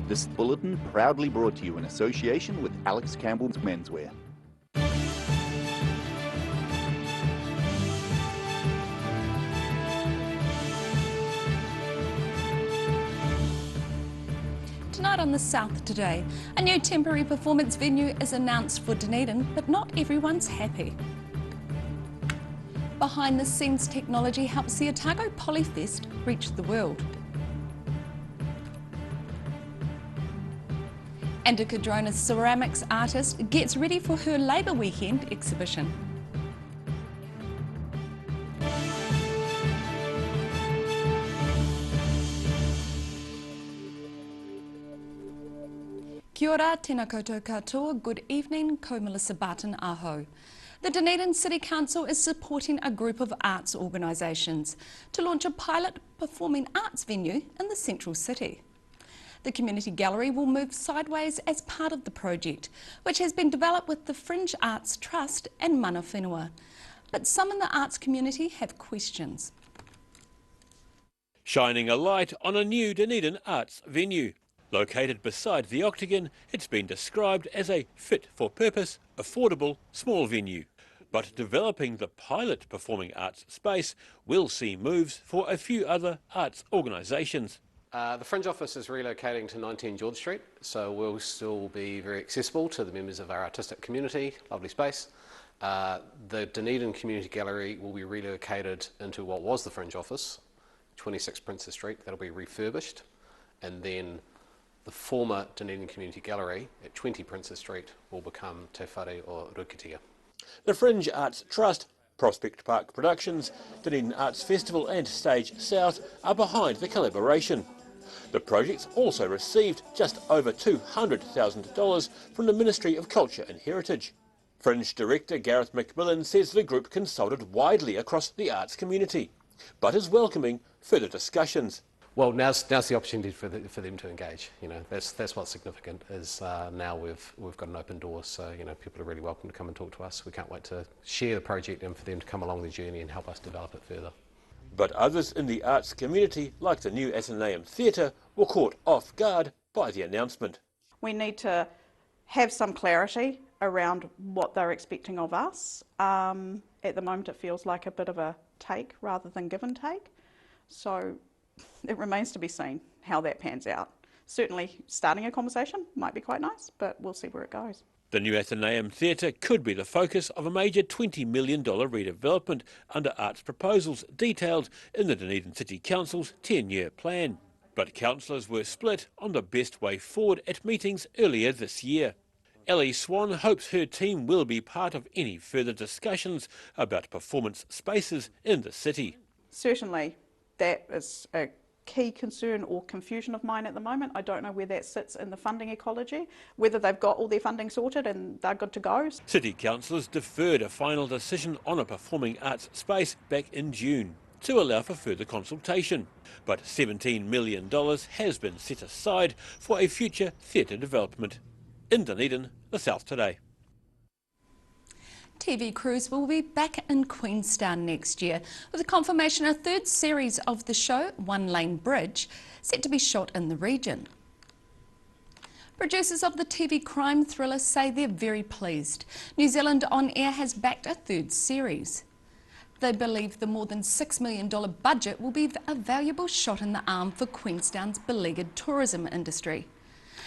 This bulletin proudly brought to you in association with Alex Campbell's Menswear. Tonight on The South Today, a new temporary performance venue is announced for Dunedin, but not everyone's happy. Behind the scenes technology helps the Otago Polyfest reach the world. And a Cadrona ceramics artist gets ready for her Labour Weekend exhibition. Kia ora, tēnā koutou katoa, good evening, ko Melissa Barton aho. The Dunedin City Council is supporting a group of arts organisations to launch a pilot performing arts venue in the central city. The community gallery will move sideways as part of the project, which has been developed with the Fringe Arts Trust and Mana Whenua. But some in the arts community have questions. Shining a light on a new Dunedin arts venue. Located beside the Octagon, it's been described as a fit-for-purpose, affordable, small venue. But developing the pilot performing arts space will see moves for a few other arts organisations. The Fringe office is relocating to 19 George Street, so we'll still be very accessible to the members of our artistic community, lovely space. The Dunedin Community Gallery will be relocated into what was the Fringe office, 26 Princess Street, that'll be refurbished, and then the former Dunedin Community Gallery at 20 Princess Street will become Te Whare o Rukitia. The Fringe Arts Trust, Prospect Park Productions, Dunedin Arts Festival and Stage South are behind the collaboration. The project's also received just over $200,000 from the Ministry of Culture and Heritage. Fringe director Gareth McMillan says the group consulted widely across the arts community, but is welcoming further discussions. Well, now's the opportunity for them to engage. You know, that's what's significant. Is now we've got an open door, so you know people are really welcome to come and talk to us. We can't wait to share the project and for them to come along the journey and help us develop it further. But others in the arts community, like the new Athenaeum Theatre, were caught off guard by the announcement. We need to have some clarity around what they're expecting of us. At the moment, it feels like a bit of a take rather than give and take. So it remains to be seen how that pans out. Certainly starting a conversation might be quite nice, but we'll see where it goes. The new Athenaeum Theatre could be the focus of a major $20 million redevelopment under arts proposals detailed in the Dunedin City Council's 10-year plan. But councillors were split on the best way forward at meetings earlier this year. Ellie Swan hopes her team will be part of any further discussions about performance spaces in the city. Certainly. That is a key concern or confusion of mine at the moment. I don't know where that sits in the funding ecology, whether they've got all their funding sorted and they're good to go. City councillors deferred a final decision on a performing arts space back in June to allow for further consultation. But $17 million has been set aside for a future theatre development. In Dunedin, The South Today. TV crews will be back in Queenstown next year, with a confirmation a third series of the show, One Lane Bridge, set to be shot in the region. Producers of the TV crime thriller say they're very pleased. New Zealand On Air has backed a third series. They believe the more than $6 million budget will be a valuable shot in the arm for Queenstown's beleaguered tourism industry.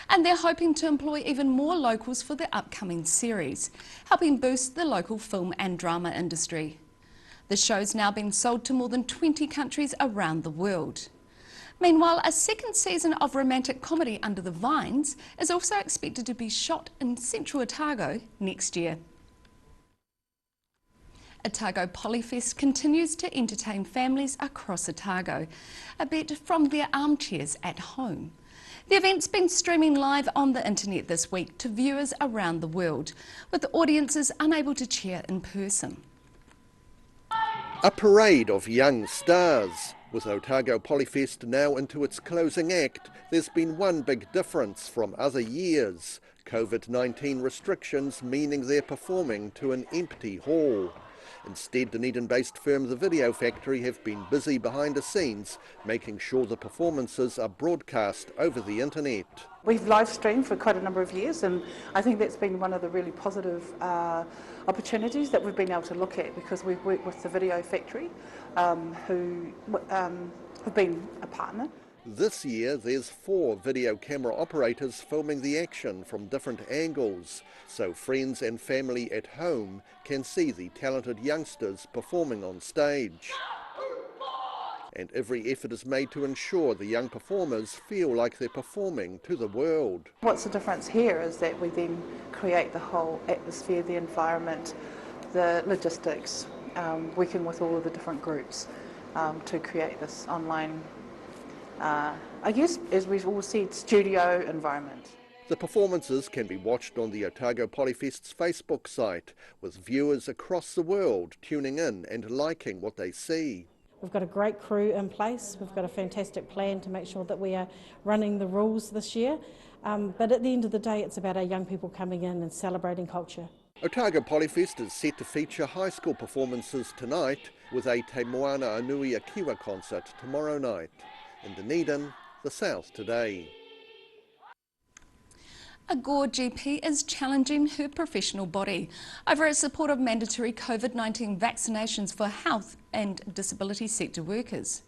And they're hoping to employ even more locals for the upcoming series, helping boost the local film and drama industry. The show's now been sold to more than 20 countries around the world. Meanwhile, a second season of romantic comedy Under the Vines is also expected to be shot in central Otago next year. Otago Polyfest continues to entertain families across Otago, a bit from their armchairs at home. The event's been streaming live on the internet this week to viewers around the world, with audiences unable to cheer in person. A parade of young stars. With Otago Polyfest now into its closing act, there's been one big difference from other years. COVID-19 restrictions meaning they're performing to an empty hall. Instead, Dunedin-based firm The Video Factory have been busy behind the scenes, making sure the performances are broadcast over the internet. We've live streamed for quite a number of years, and I think that's been one of the really positive opportunities that we've been able to look at, because we've worked with The Video Factory, who have been a partner. This year, there's 4 video camera operators filming the action from different angles, so friends and family at home can see the talented youngsters performing on stage. And every effort is made to ensure the young performers feel like they're performing to the world. What's the difference here is that we then create the whole atmosphere, the environment, the logistics, working with all of the different groups to create this online, I guess, as we've all said, studio environment. The performances can be watched on the Otago Polyfest's Facebook site, with viewers across the world tuning in and liking what they see. We've got a great crew in place. We've got a fantastic plan to make sure that we are running the rules this year. But at the end of the day, it's about our young people coming in and celebrating culture. Otago Polyfest is set to feature high school performances tonight, with a Te Moana Anui a Kiwa concert tomorrow night. In Dunedin, the South Today. A Gore GP is challenging her professional body over its support of mandatory COVID-19 vaccinations for health and disability sector workers.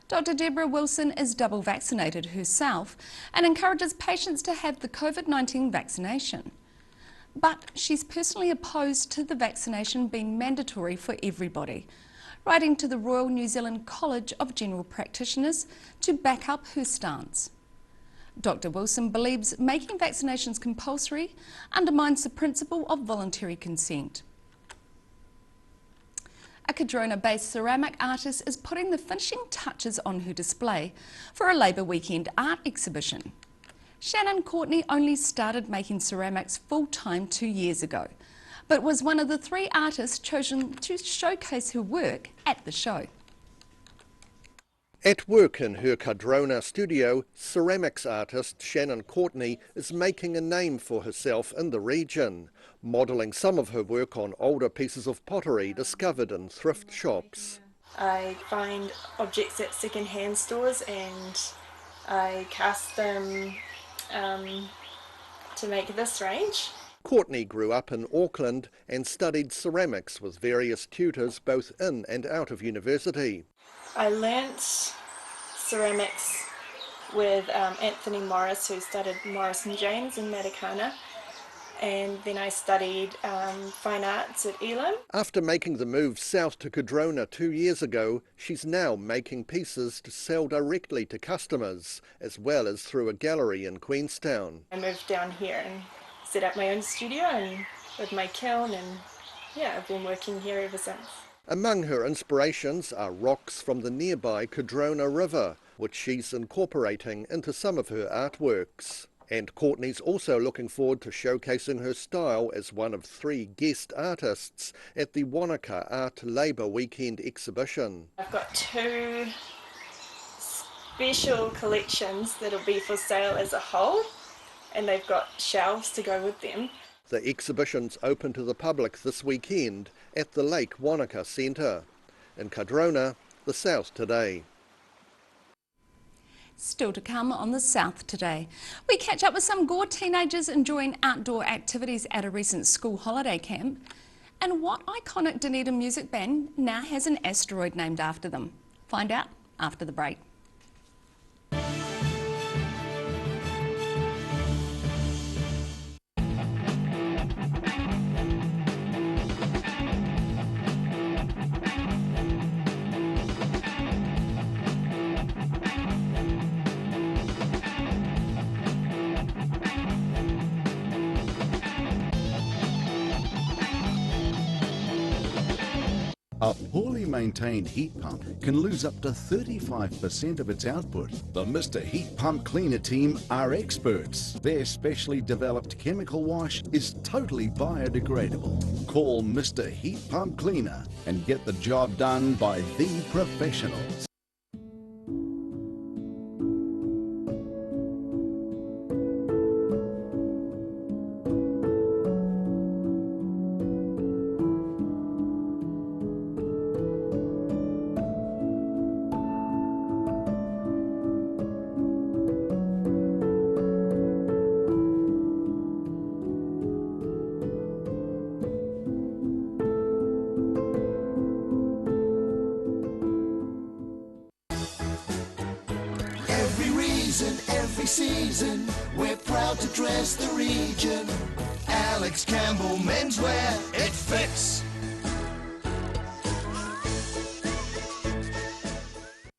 Dr. Deborah Wilson is double vaccinated herself and encourages patients to have the COVID-19 vaccination. But she's personally opposed to the vaccination being mandatory for everybody, writing to the Royal New Zealand College of General Practitioners to back up her stance. Dr. Wilson believes making vaccinations compulsory undermines the principle of voluntary consent. A Cadrona-based ceramic artist is putting the finishing touches on her display for a Labour weekend art exhibition. Shannon Courtney only started making ceramics full-time 2 years ago, but was one of the 3 artists chosen to showcase her work at the show. At work in her Cadrona studio, ceramics artist Shannon Courtney is making a name for herself in the region, modelling some of her work on older pieces of pottery discovered in thrift shops. I find objects at second-hand stores and I cast them to make this range. Courtney grew up in Auckland and studied ceramics with various tutors both in and out of university. I learnt ceramics with Anthony Morris, who studied Morris and James in Matakana, and then I studied fine arts at Elam. After making the move south to Cadrona 2 years ago, she's now making pieces to sell directly to customers, as well as through a gallery in Queenstown. I moved down here and set up my own studio and with my kiln, and yeah, I've been working here ever since. Among her inspirations are rocks from the nearby Cadrona River, which she's incorporating into some of her artworks. And Courtney's also looking forward to showcasing her style as one of 3 guest artists at the Wanaka Art Labour Weekend exhibition. I've got 2 special collections that'll be for sale as a whole, and they've got shelves to go with them. The exhibition's open to the public this weekend at the Lake Wanaka Centre. In Cadrona, the South Today. Still to come on the South Today. We catch up with some Gore teenagers enjoying outdoor activities at a recent school holiday camp, and what iconic Dunedin music band now has an asteroid named after them. Find out after the break. A poorly maintained heat pump can lose up to 35% of its output. The Mr. Heat Pump Cleaner team are experts. Their specially developed chemical wash is totally biodegradable. Call Mr. Heat Pump Cleaner and get the job done by the professionals. reason every season we're proud to dress the region. Alex Campbell Menswear, it fits.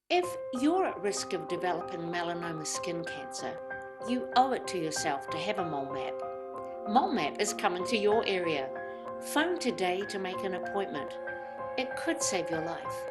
If you're at risk of developing melanoma skin cancer, you owe it to yourself to have a mole map. Mole map is coming to your area. Phone today to make an appointment. It could save your life.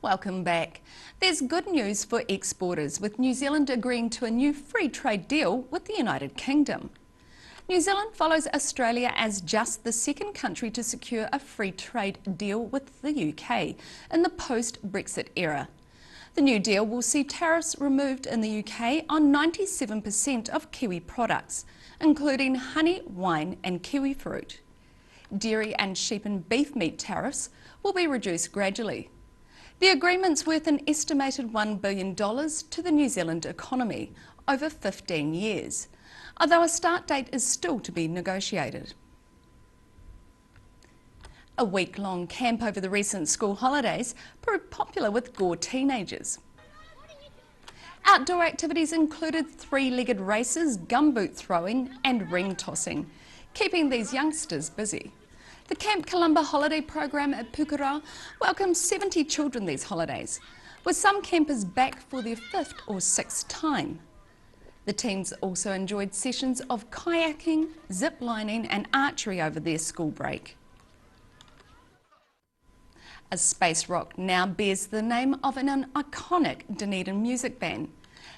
Welcome back. There's good news for exporters, with New Zealand agreeing to a new free trade deal with the United Kingdom. New Zealand follows Australia as just the second country to secure a free trade deal with the UK in the post-Brexit era. The new deal will see tariffs removed in the UK on 97% of Kiwi products, including honey, wine and kiwi fruit. Dairy and sheep and beef meat tariffs will be reduced gradually. The agreement's worth an estimated $1 billion to the New Zealand economy over 15 years, although a start date is still to be negotiated. A week-long camp over the recent school holidays proved popular with Gore teenagers. Outdoor activities included three-legged races, gumboot throwing and ring tossing, keeping these youngsters busy. The Camp Columba holiday program at Pukerā welcomed 70 children these holidays, with some campers back for their 5th or 6th time. The teams also enjoyed sessions of kayaking, zip lining and archery over their school break. A space rock now bears the name of an iconic Dunedin music band.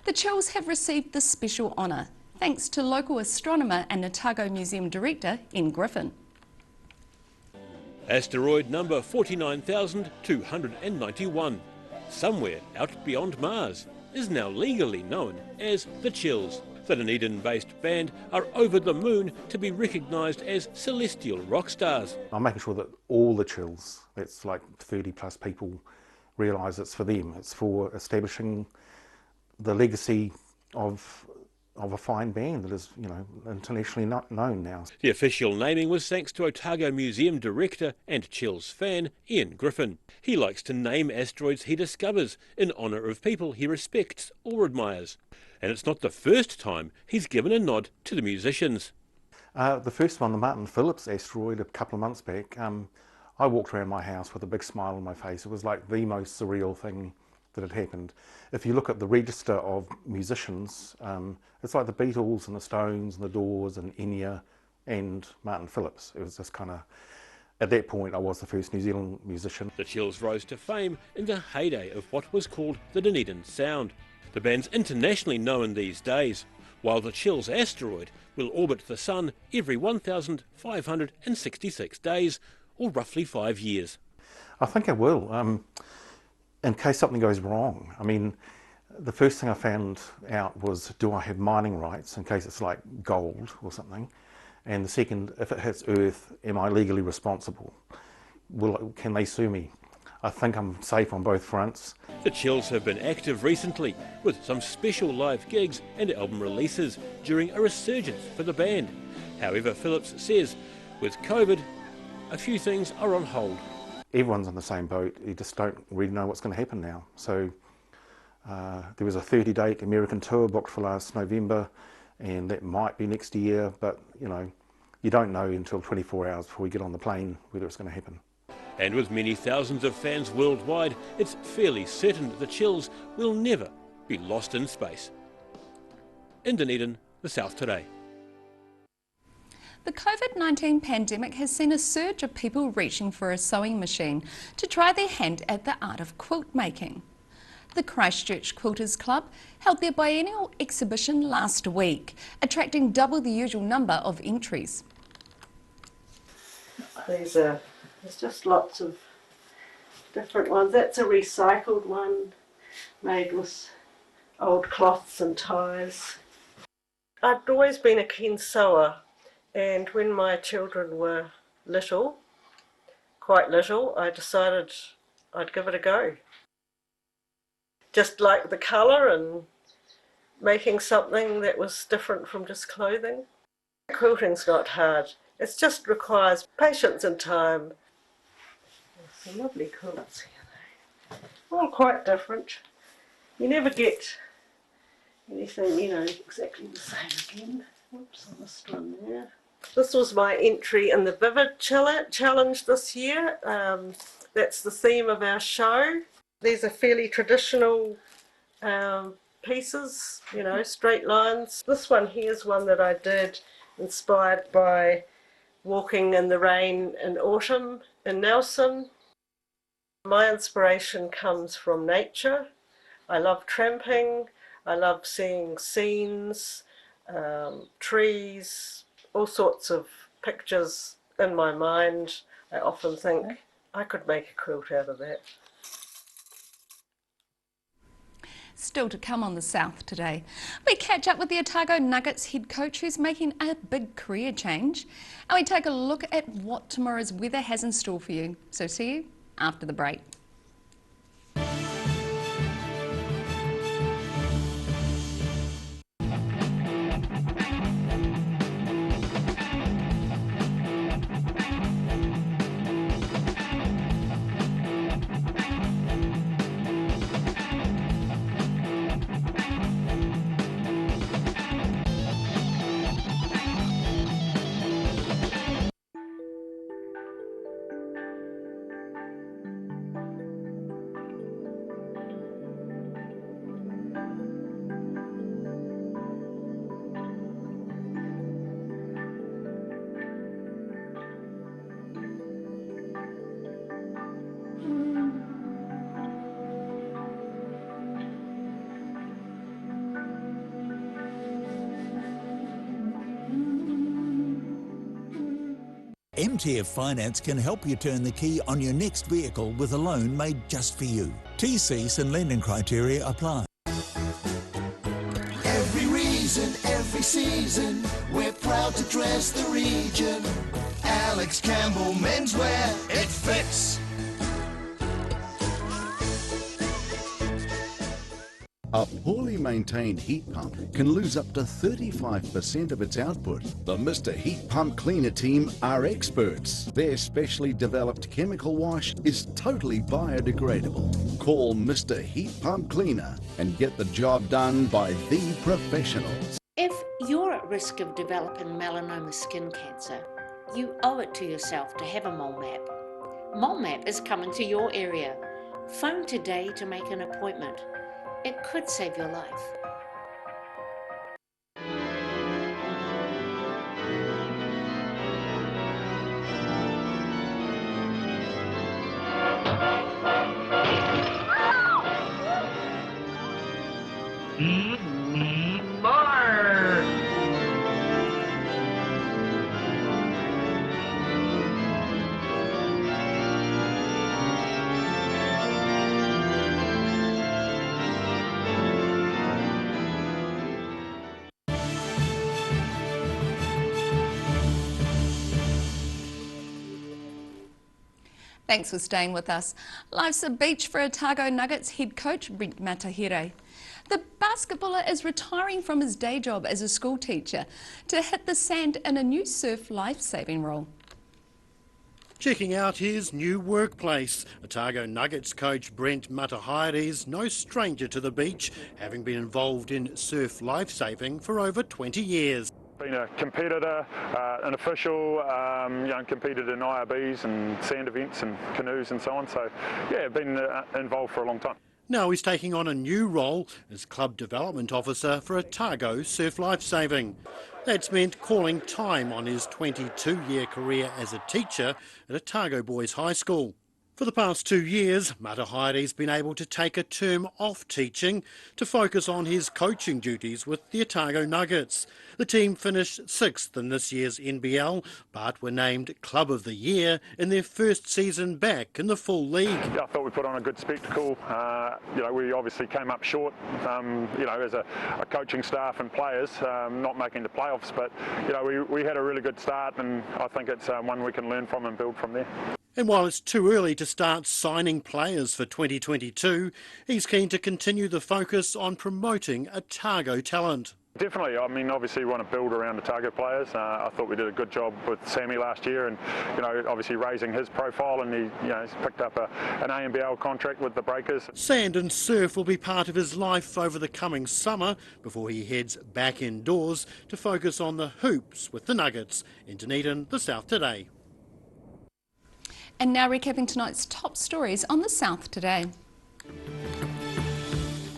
The Chills have received this special honour, thanks to local astronomer and Otago Museum Director Ian Griffin. Asteroid number 49,291, somewhere out beyond Mars, is now legally known as the Chills. The Dunedin-based band are over the moon to be recognised as celestial rock stars. I'm making sure that all the Chills, that's like 30 plus people, realise it's for them. It's for establishing the legacy of a fine band that is, you know, internationally known now. The official naming was thanks to Otago Museum Director and Chills fan Ian Griffin. He likes to name asteroids he discovers in honour of people he respects or admires. And it's not the first time he's given a nod to the musicians. The first one, the Martin Phillipps asteroid, a couple of months back, I walked around my house with a big smile on my face. It was like the most surreal thing that had happened. If you look at the register of musicians, it's like the Beatles and the Stones and the Doors and Enya and Martin Phillipps. It was just kind of, at that point I was the first New Zealand musician. The Chills rose to fame in the heyday of what was called the Dunedin Sound. The band's internationally known these days, while the Chills asteroid will orbit the Sun every 1,566 days, or roughly 5 years. I think I will. In case something goes wrong. I mean, the first thing I found out was, do I have mining rights in case it's like gold or something? And the second, if it hits Earth, am I legally responsible? Can they sue me? I think I'm safe on both fronts. The Chills have been active recently, with some special live gigs and album releases during a resurgence for the band. However, Phillipps says, with COVID, a few things are on hold. Everyone's in the same boat. You just don't really know what's going to happen now. So there was a 30-date American tour booked for last November, and that might be next year, but you know, you don't know until 24 hours before we get on the plane whether it's going to happen. And with many thousands of fans worldwide, it's fairly certain that the Chills will never be lost in space. In Dunedin, the South Today. The COVID-19 pandemic has seen a surge of people reaching for a sewing machine to try their hand at the art of quilt making. The Christchurch Quilters Club held their biennial exhibition last week, attracting double the usual number of entries. There's just lots of different ones. That's a recycled one made with old cloths and ties. I'd always been a keen sewer, and when my children were little, quite little, I decided I'd give it a go. Just like the colour and making something that was different from just clothing. Quilting's not hard, it just requires patience and time. There's some lovely quilts here though, all quite different. You never get anything, you know, exactly the same again. Oops, I missed one there. This was my entry in the Vivid Challenge this year. That's the theme of our show. These are fairly traditional pieces, you know, straight lines. This one here is one that I did inspired by walking in the rain in autumn in Nelson. My inspiration comes from nature. I love tramping, I love seeing scenes, trees, all sorts of pictures in my mind. I often think I could make a quilt out of that. Still to come on the South today, we catch up with the Otago Nuggets head coach who's making a big career change, and we take a look at what tomorrow's weather has in store for you. So see you after the break. MTF Finance can help you turn the key on your next vehicle with a loan made just for you. TCs and lending criteria apply. Every reason, every season, we're proud to dress the region. Alex Campbell Menswear, it fits. A poorly maintained heat pump can lose up to 35% of its output. The Mr. Heat Pump Cleaner team are experts. Their specially developed chemical wash is totally biodegradable. Call Mr. Heat Pump Cleaner and get the job done by the professionals. If you're at risk of developing melanoma skin cancer, you owe it to yourself to have a mole map. Mole map is coming to your area. Phone today to make an appointment. It could save your life. Thanks for staying with us. Life's a beach for Otago Nuggets head coach Brent Matahere. The basketballer is retiring from his day job as a school teacher to hit the sand in a new surf life-saving role. Checking out his new workplace, Otago Nuggets coach Brent Matahere is no stranger to the beach, having been involved in surf lifesaving for over 20 years. Been a competitor, an official, competed in IRBs and sand events and canoes and so on. So, yeah, been involved for a long time. Now he's taking on a new role as Club Development Officer for Otago Surf Lifesaving. That's meant calling time on his 22-year career as a teacher at Otago Boys High School. For the past 2 years, Matahari's been able to take a term off teaching to focus on his coaching duties with the Otago Nuggets. The team finished 6th in this year's NBL, but were named Club of the Year in their first season back in the full league. Yeah, I thought we put on a good spectacle. We obviously came up short, as a coaching staff and players, not making the playoffs, but we had a really good start, and I think it's one we can learn from and build from there. And while it's too early to start signing players for 2022, he's keen to continue the focus on promoting Otago talent. Definitely. I mean, obviously we want to build around Otago players. I thought we did a good job with Sammy last year, and obviously raising his profile, and he's picked up an ANBL contract with the Breakers. Sand and surf will be part of his life over the coming summer before he heads back indoors to focus on the hoops with the Nuggets. In Dunedin, the South Today. And now recapping tonight's top stories on the South Today.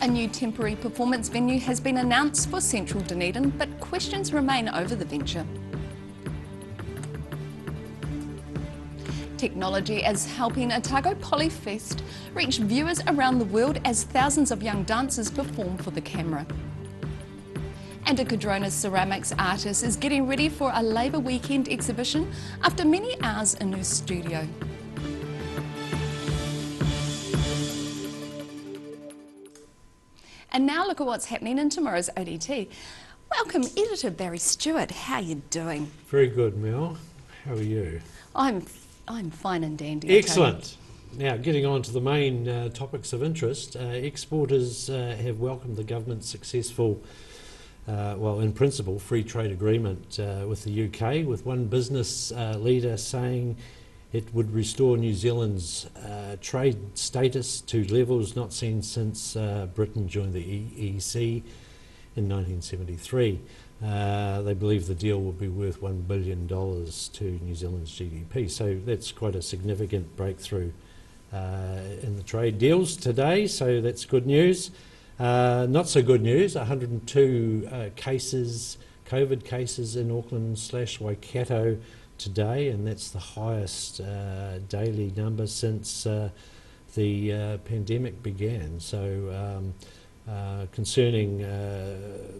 A new temporary performance venue has been announced for Central Dunedin, but questions remain over the venture. Technology is helping Otago Polyfest reach viewers around the world as thousands of young dancers perform for the camera. And a Cadrona ceramics artist is getting ready for a Labour weekend exhibition after many hours in her studio. And now look at what's happening in tomorrow's ODT. Welcome, Editor Barry Stewart. How are you doing? Very good, Mel. How are you? I'm fine and dandy. Excellent. Now, getting on to the main topics of interest, exporters have welcomed the government's successful, in principle, free trade agreement with the UK, with one business leader saying it would restore New Zealand's trade status to levels not seen since Britain joined the EEC in 1973. They believe the deal will be worth $1 billion to New Zealand's GDP. So that's quite a significant breakthrough in the trade deals today. So that's good news. Not so good news, 102 COVID cases in Auckland/Waikato today, and that's the highest daily number since the pandemic began. So concerning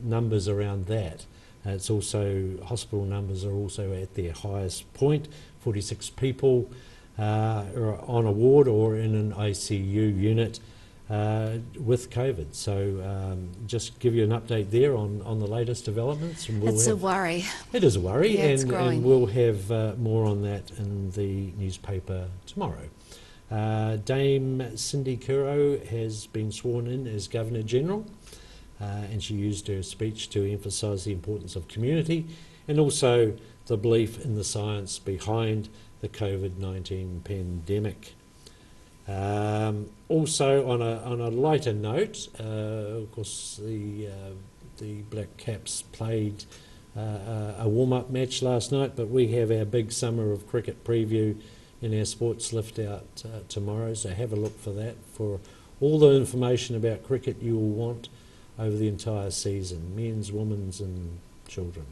numbers around that. It's also, hospital numbers are also at their highest point. 46 people are on a ward or in an ICU unit with COVID. So just give you an update there on the latest developments. And it's a worry. It is a worry, yeah, and we'll have more on that in the newspaper tomorrow. Dame Cindy Kuro has been sworn in as Governor General, and she used her speech to emphasise the importance of community and also the belief in the science behind the COVID-19 pandemic. Also, on a lighter note, of course, the Black Caps played a warm-up match last night, but we have our big summer of cricket preview in our sports lift out tomorrow, so have a look for that, for all the information about cricket you will want over the entire season, men's, women's and children.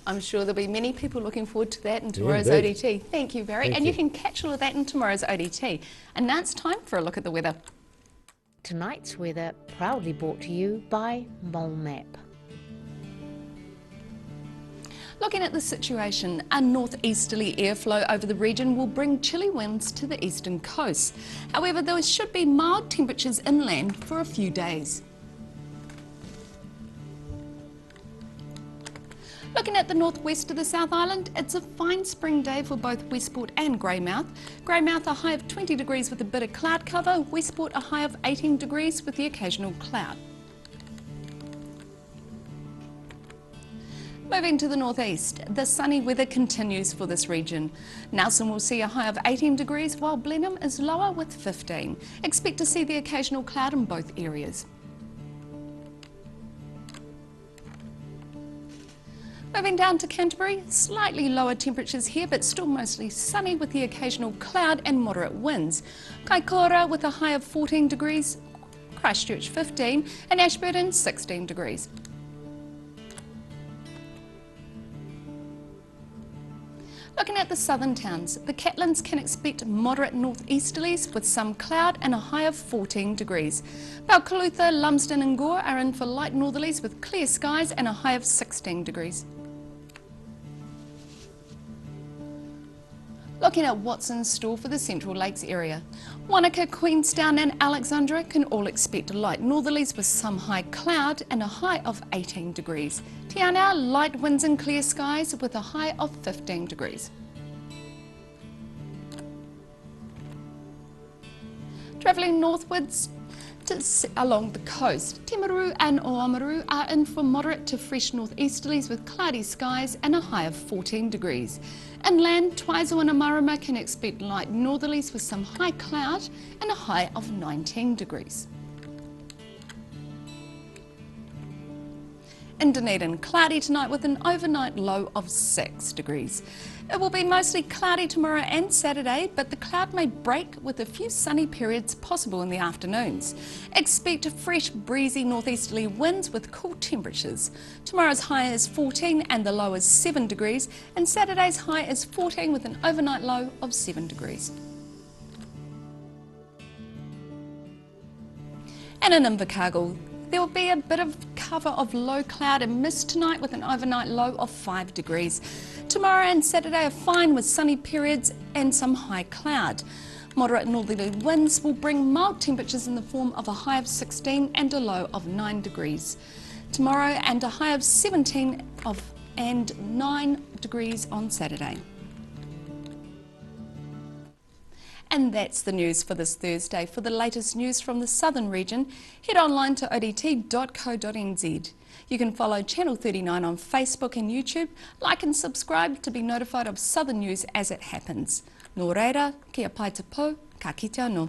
I'm sure there'll be many people looking forward to that in tomorrow's ODT. Thank you, Barry. And you can catch all of that in tomorrow's ODT. And now it's time for a look at the weather. Tonight's weather proudly brought to you by Mole Map. Looking at the situation, a northeasterly airflow over the region will bring chilly winds to the eastern coast. However, there should be mild temperatures inland for a few days. Looking at the northwest of the South Island, it's a fine spring day for both Westport and Greymouth. Greymouth a high of 20 degrees with a bit of cloud cover, Westport a high of 18 degrees with the occasional cloud. Moving to the northeast, the sunny weather continues for this region. Nelson will see a high of 18 degrees while Blenheim is lower with 15. Expect to see the occasional cloud in both areas. Moving down to Canterbury, slightly lower temperatures here but still mostly sunny with the occasional cloud and moderate winds. Kaikoura with a high of 14 degrees, Christchurch 15 and Ashburton 16 degrees. Looking at the southern towns, the Catlins can expect moderate northeasterlies with some cloud and a high of 14 degrees. Balclutha, Lumsden and Gore are in for light northerlies with clear skies and a high of 16 degrees. Looking at what's in store for the Central Lakes area. Wanaka, Queenstown and Alexandra can all expect light northerlies with some high cloud and a high of 18 degrees. Te Anau, light winds and clear skies with a high of 15 degrees. Travelling northwards along the coast, Timaru and Oamaru are in for moderate to fresh northeasterlies with cloudy skies and a high of 14 degrees. Inland, Twizel and Amarama can expect light northerlies with some high cloud and a high of 19 degrees. In Dunedin, cloudy tonight with an overnight low of 6 degrees. It will be mostly cloudy tomorrow and Saturday, but the cloud may break with a few sunny periods possible in the afternoons. Expect fresh, breezy northeasterly winds with cool temperatures. Tomorrow's high is 14 and the low is 7 degrees, and Saturday's high is 14 with an overnight low of 7 degrees. And in Invercargill, there will be a bit of cover of low cloud and mist tonight with an overnight low of 5 degrees. Tomorrow and Saturday are fine with sunny periods and some high cloud. Moderate northerly winds will bring mild temperatures in the form of a high of 16 and a low of 9 degrees. Tomorrow and a high of 17 and 9 degrees on Saturday. And that's the news for this Thursday. For the latest news from the southern region, head online to odt.co.nz. You can follow Channel 39 on Facebook and YouTube, like and subscribe to be notified of southern news as it happens. Nō reira, kia pai te pou, ka kite anō.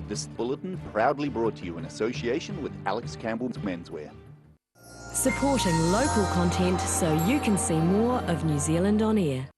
This bulletin proudly brought to you in association with Alex Campbell's Menswear. Supporting local content so you can see more of New Zealand on air.